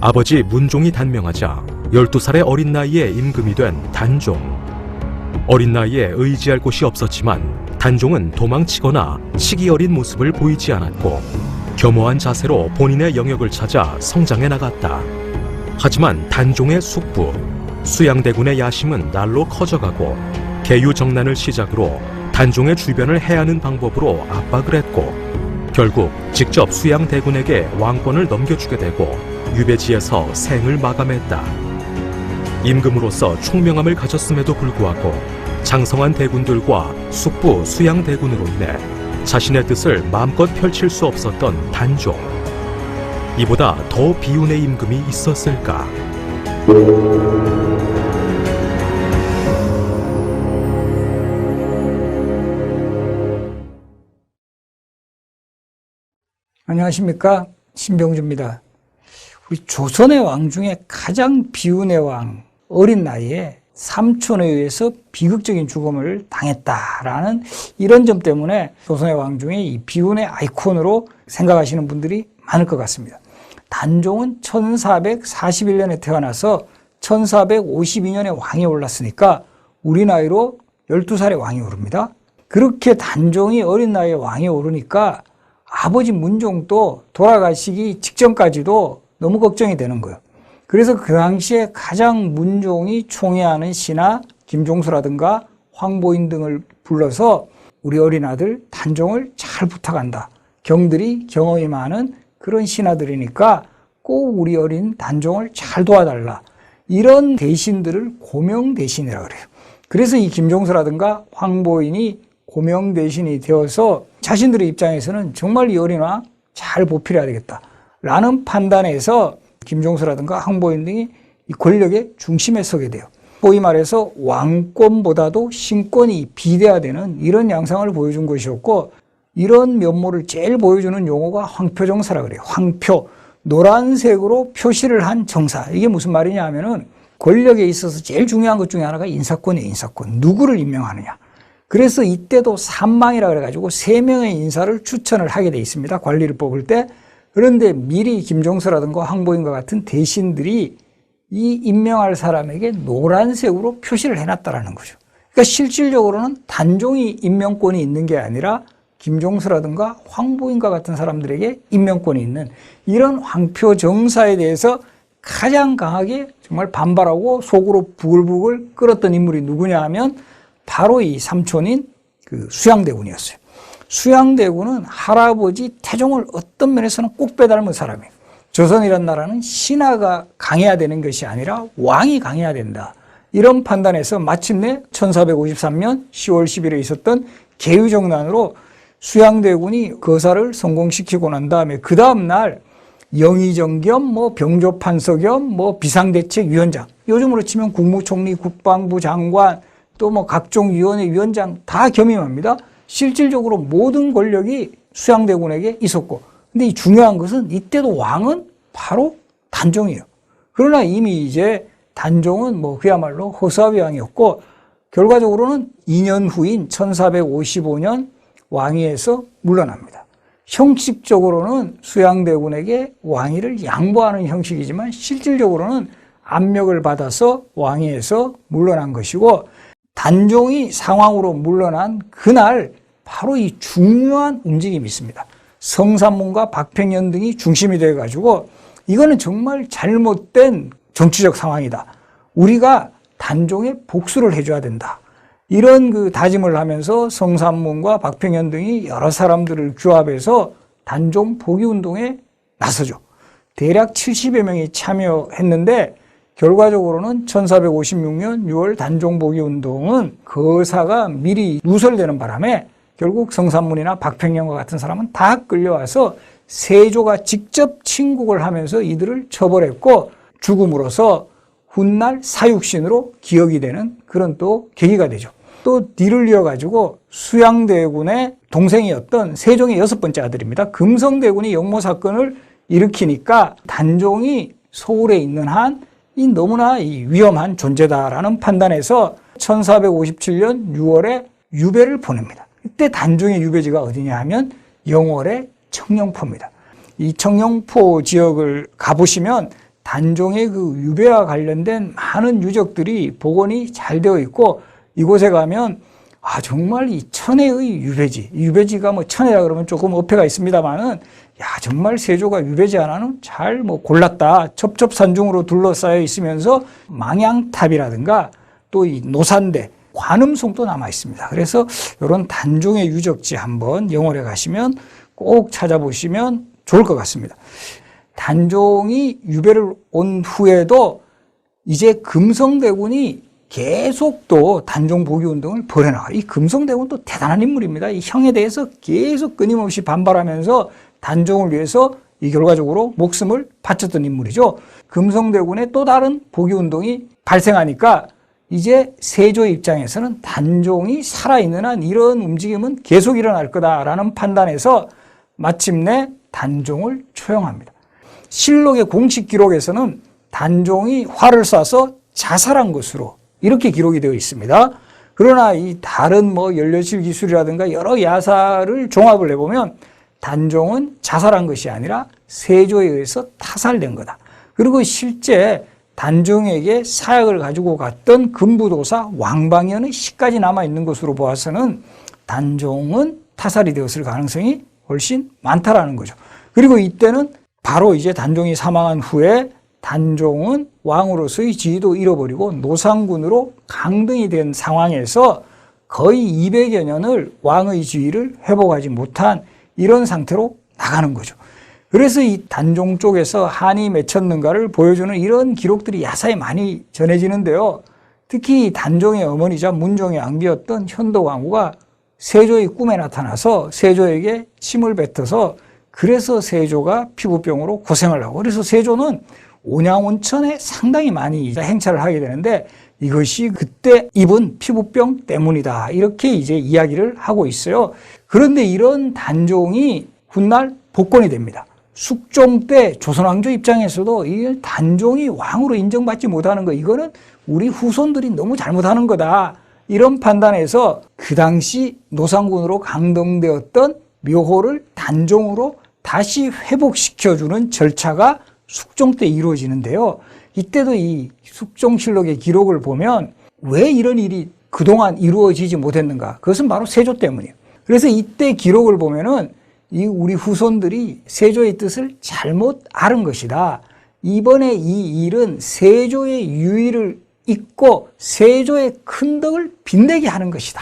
아버지 문종이 단명하자 12살의 어린 나이에 임금이 된 단종. 어린 나이에 의지할 곳이 없었지만 단종은 도망치거나 치기 어린 모습을 보이지 않았고 겸허한 자세로 본인의 영역을 찾아 성장해 나갔다. 하지만 단종의 숙부, 수양대군의 야심은 날로 커져가고 계유정난을 시작으로 단종의 주변을 해하는 방법으로 압박을 했고 결국 직접 수양대군에게 왕권을 넘겨주게 되고 유배지에서 생을 마감했다. 임금으로서 총명함을 가졌음에도 불구하고 장성한 대군들과 숙부 수양대군으로 인해 자신의 뜻을 마음껏 펼칠 수 없었던 단종. 이보다 더 비운의 임금이 있었을까? 안녕하십니까, 신병주입니다. 우리 조선의 왕 중에 가장 비운의 왕, 어린 나이에 삼촌에 의해서 비극적인 죽음을 당했다라는 이런 점 때문에 조선의 왕 중에 이 비운의 아이콘으로 생각하시는 분들이 많을 것 같습니다. 단종은 1441년에 태어나서 1452년에 왕이 올랐으니까 우리 나이로 12살에 왕이 오릅니다. 그렇게 단종이 어린 나이에 왕이 오르니까 아버지 문종도 돌아가시기 직전까지도 너무 걱정이 되는 거예요. 그래서 그 당시에 가장 문종이 총애하는 신하 김종수라든가 황보인 등을 불러서 우리 어린 아들 단종을 잘 부탁한다. 경들이 경험이 많은 그런 신하들이니까 꼭 우리 어린 단종을 잘 도와달라. 이런 대신들을 고명대신이라고 그래요. 그래서 이 김종수라든가 황보인이 고명대신이 되어서 자신들의 입장에서는 정말 이 어린 왕 잘 보필해야 되겠다 라는 판단에서 김종수라든가 황보인 등이 이 권력의 중심에 서게 돼요. 소위 말해서 왕권보다도 신권이 비대화되는 이런 양상을 보여준 것이었고, 이런 면모를 제일 보여주는 용어가 황표정사라 그래요. 황표, 노란색으로 표시를 한 정사. 이게 무슨 말이냐 하면은 권력에 있어서 제일 중요한 것 중에 하나가 인사권이에요. 인사권. 누구를 임명하느냐. 그래서 이때도 삼망이라 그래가지고 3명의 인사를 추천을 하게 돼 있습니다. 관리를 뽑을 때. 그런데 미리 김종서라든가 황보인과 같은 대신들이 이 임명할 사람에게 노란색으로 표시를 해놨다라는 거죠. 그러니까 실질적으로는 단종이 임명권이 있는 게 아니라 김종서라든가 황보인과 같은 사람들에게 임명권이 있는 이런 황표정사에 대해서 가장 강하게 정말 반발하고 속으로 부글부글 끓었던 인물이 누구냐 하면 바로 이 삼촌인 그 수양대군이었어요. 수양대군은 할아버지 태종을 어떤 면에서는 꼭 빼닮은 사람이에요. 조선이란 나라는 신하가 강해야 되는 것이 아니라 왕이 강해야 된다. 이런 판단에서 마침내 1453년 10월 10일에 있었던 계유정난으로 수양대군이 거사를 성공시키고 난 다음에 그 다음 날 영의정 겸 병조판서 겸 비상대책위원장, 요즘으로 치면 국무총리, 국방부 장관, 또 각종 위원회 위원장 다 겸임합니다. 실질적으로 모든 권력이 수양대군에게 있었고, 근데 이 중요한 것은 이때도 왕은 바로 단종이에요. 그러나 이미 이제 단종은 그야말로 허수아비 왕이었고, 결과적으로는 2년 후인 1455년 왕위에서 물러납니다. 형식적으로는 수양대군에게 왕위를 양보하는 형식이지만 실질적으로는 압력을 받아서 왕위에서 물러난 것이고, 단종이 상황으로 물러난 그날 바로 이 중요한 움직임이 있습니다. 성삼문과 박평년 등이 중심이 돼가지고 이거는 정말 잘못된 정치적 상황이다. 우리가 단종에 복수를 해줘야 된다. 이런 그 다짐을 하면서 성삼문과 박평년 등이 여러 사람들을 규합해서 단종 포기운동에 나서죠. 대략 70여 명이 참여했는데 결과적으로는 1456년 6월 단종 포기운동은 거사가 미리 누설되는 바람에 결국 성삼문이나 박평년과 같은 사람은 다 끌려와서 세조가 직접 친국을 하면서 이들을 처벌했고 죽음으로써 훗날 사육신으로 기억이 되는 그런 또 계기가 되죠. 또 뒤를 이어가지고 수양대군의 동생이었던 세종의 6번째 아들입니다. 금성대군이 역모 사건을 일으키니까 단종이 서울에 있는 한 이 너무나 위험한 존재다라는 판단에서 1457년 6월에 유배를 보냅니다. 이때 단종의 유배지가 어디냐 하면 영월의 청령포입니다. 이 청령포 지역을 가보시면 단종의 그 유배와 관련된 많은 유적들이 복원이 잘 되어 있고, 이곳에 가면 정말 이 천혜의 유배지가 뭐 천혜라 그러면 조금 어폐가 있습니다만은, 정말 세조가 유배지 하나는 잘 골랐다. 첩첩산중으로 둘러싸여 있으면서 망향탑이라든가 또 이 노산대, 관음송도 남아 있습니다. 그래서 이런 단종의 유적지 한번 영월에 가시면 꼭 찾아보시면 좋을 것 같습니다. 단종이 유배를 온 후에도 이제 금성대군이 계속 또 단종 복위 운동을 벌여나가요. 이 금성대군도 대단한 인물입니다. 이 형에 대해서 계속 끊임없이 반발하면서 단종을 위해서 이 결과적으로 목숨을 바쳤던 인물이죠. 금성대군의 또 다른 복위 운동이 발생하니까 이제 세조의 입장에서는 단종이 살아있는 한 이런 움직임은 계속 일어날 거다라는 판단에서 마침내 단종을 처형합니다. 실록의 공식 기록에서는 단종이 활을 쏴서 자살한 것으로 이렇게 기록이 되어 있습니다. 그러나 이 다른 연료실 기술이라든가 여러 야사를 종합을 해보면 단종은 자살한 것이 아니라 세조에 의해서 타살된 거다. 그리고 실제 단종에게 사약을 가지고 갔던 금부도사 왕방현의 시까지 남아있는 것으로 보아서는 단종은 타살이 되었을 가능성이 훨씬 많다라는 거죠. 그리고 이때는 바로 이제 단종이 사망한 후에 단종은 왕으로서의 지위도 잃어버리고 노상군으로 강등이 된 상황에서 거의 200여 년을 왕의 지위를 회복하지 못한 이런 상태로 나가는 거죠. 그래서 이 단종 쪽에서 한이 맺혔는가를 보여주는 이런 기록들이 야사에 많이 전해지는데요. 특히 단종의 어머니자 문종의 안기였던 현도광후가 세조의 꿈에 나타나서 세조에게 침을 뱉어서 그래서 세조가 피부병으로 고생을 하고, 그래서 세조는 온양온천에 상당히 많이 행차를 하게 되는데 이것이 그때 입은 피부병 때문이다. 이렇게 이제 이야기를 하고 있어요. 그런데 이런 단종이 훗날 복권이 됩니다. 숙종 때 조선왕조 입장에서도 이 단종이 왕으로 인정받지 못하는 거, 이거는 우리 후손들이 너무 잘못하는 거다. 이런 판단에서 그 당시 노상군으로 강등되었던 묘호를 단종으로 다시 회복시켜주는 절차가 숙종 때 이루어지는데요. 이때도 이 숙종실록의 기록을 보면 왜 이런 일이 그동안 이루어지지 못했는가? 그것은 바로 세조 때문이에요. 그래서 이때 기록을 보면은 이 우리 후손들이 세조의 뜻을 잘못 알은 것이다. 이번에 이 일은 세조의 유의를 잊고 세조의 큰 덕을 빛내게 하는 것이다.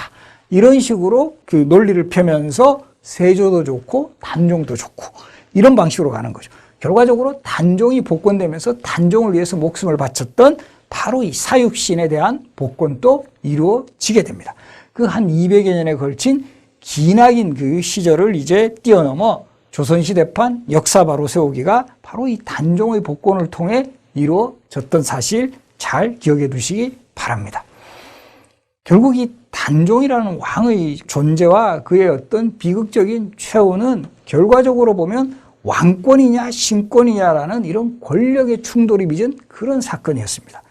이런 식으로 그 논리를 펴면서 세조도 좋고 단종도 좋고 이런 방식으로 가는 거죠. 결과적으로 단종이 복권되면서 단종을 위해서 목숨을 바쳤던 바로 이 사육신에 대한 복권도 이루어지게 됩니다. 그 한 200여 년에 걸친 기나긴 그 시절을 이제 뛰어넘어 조선시대판 역사 바로 세우기가 바로 이 단종의 복권을 통해 이루어졌던 사실 잘 기억해 두시기 바랍니다. 결국 이 단종이라는 왕의 존재와 그의 어떤 비극적인 최후는 결과적으로 보면 왕권이냐 신권이냐라는 이런 권력의 충돌이 빚은 그런 사건이었습니다.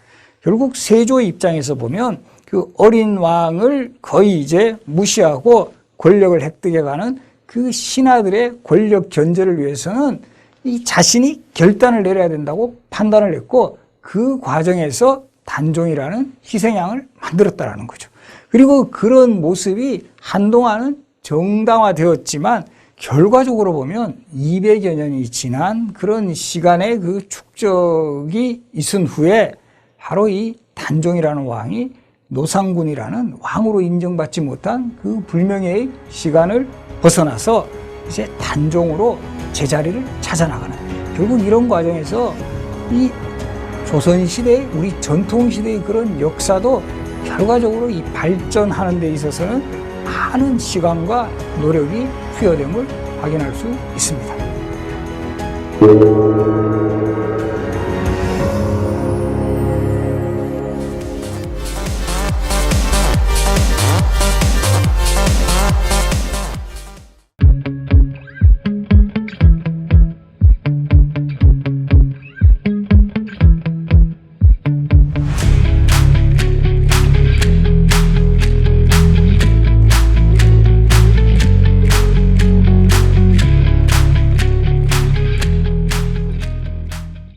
결국 세조의 입장에서 보면 그 어린 왕을 거의 이제 무시하고 권력을 획득해가는 그 신하들의 권력 견제를 위해서는 이 자신이 결단을 내려야 된다고 판단을 했고 그 과정에서 단종이라는 희생양을 만들었다라는 거죠. 그리고 그런 모습이 한동안은 정당화되었지만 결과적으로 보면 200여 년이 지난 그런 시간의 그 축적이 있은 후에 바로 이 단종이라는 왕이 노상군이라는 왕으로 인정받지 못한 그 불명예의 시간을 벗어나서 이제 단종으로 제자리를 찾아나가는, 결국 이런 과정에서 이 조선시대 우리 전통시대의 그런 역사도 결과적으로 이 발전하는 데 있어서는 많은 시간과 노력이 투여됨을 확인할 수 있습니다.